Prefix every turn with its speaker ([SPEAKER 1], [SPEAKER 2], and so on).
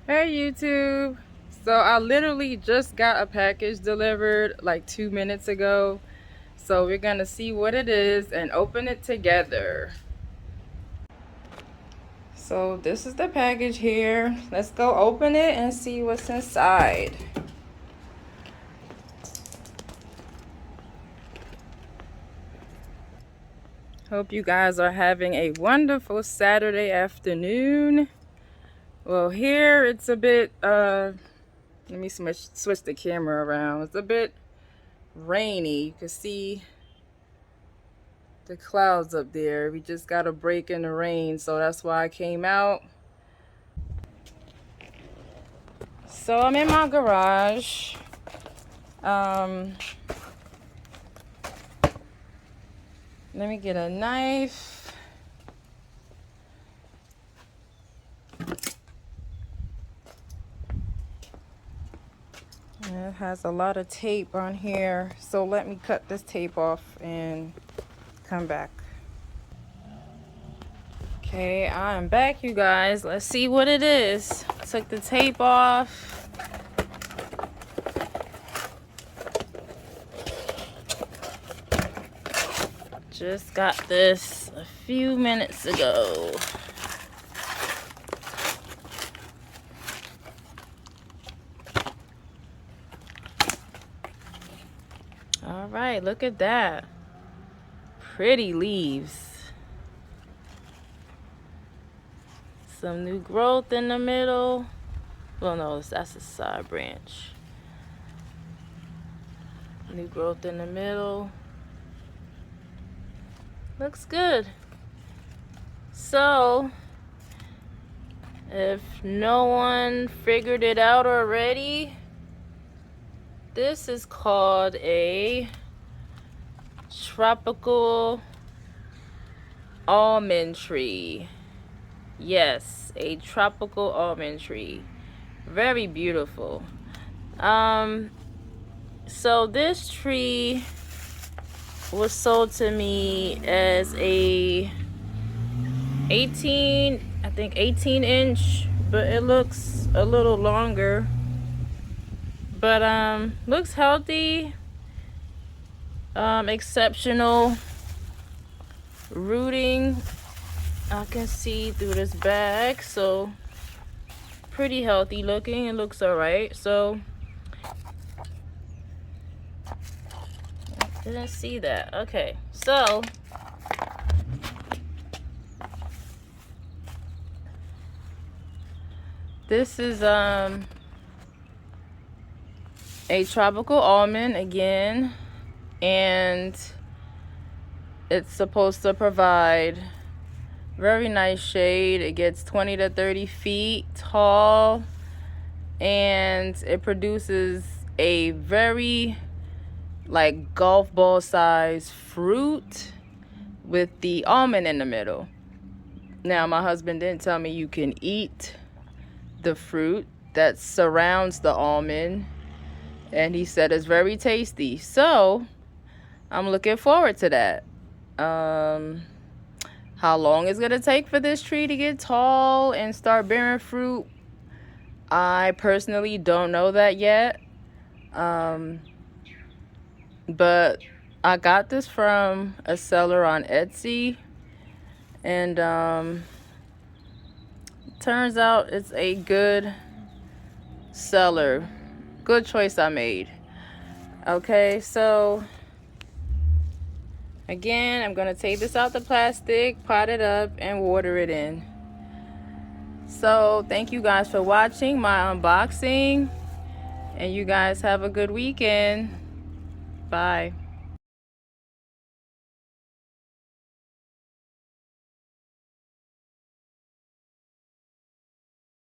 [SPEAKER 1] Hey YouTube. So I literally just got a package delivered like 2 minutes ago. So we're gonna see what it is and open it together. So this is the package here. Let's go open it and see what's inside. Hope you guys are having a wonderful Saturday afternoon. Well, here it's a bit let me switch the camera around. It's a bit rainy. You can see the clouds up there. We just got a break in the rain, so that's why I came out. So I'm in my garage. Let me get a knife. It has a lot of tape on here, so let me cut this tape off and come back. Okay, I'm back, you guys. Let's see what it is. Took the tape off. Just got this a few minutes ago. All right, look at that. Pretty leaves. Some new growth in the middle. Well, no, that's a side branch. New growth in the middle. Looks good. So, if no one figured it out already, this is called a tropical almond tree. Yes, a tropical almond tree. Very beautiful. So this tree was sold to me as a 18 inch, but it looks a little longer. But looks healthy. Exceptional rooting. I can see through this bag, so pretty healthy looking. It looks all right. So didn't see that. Okay, so this is a tropical almond again, and it's supposed to provide very nice shade. It gets 20 to 30 feet tall, and it produces a very like golf ball size fruit with the almond in the middle. Now my husband didn't tell me you can eat the fruit that surrounds the almond, and he said it's very tasty. So I'm looking forward to that. How long it's gonna take for this tree to get tall and start bearing fruit, I personally don't know that yet. But I got this from a seller on Etsy, and turns out it's a good seller. Good choice I made. Okay, so again, I'm gonna take this out the plastic, pot it up, and water it in. So thank you guys for watching my unboxing, and you guys have a good weekend. Bye.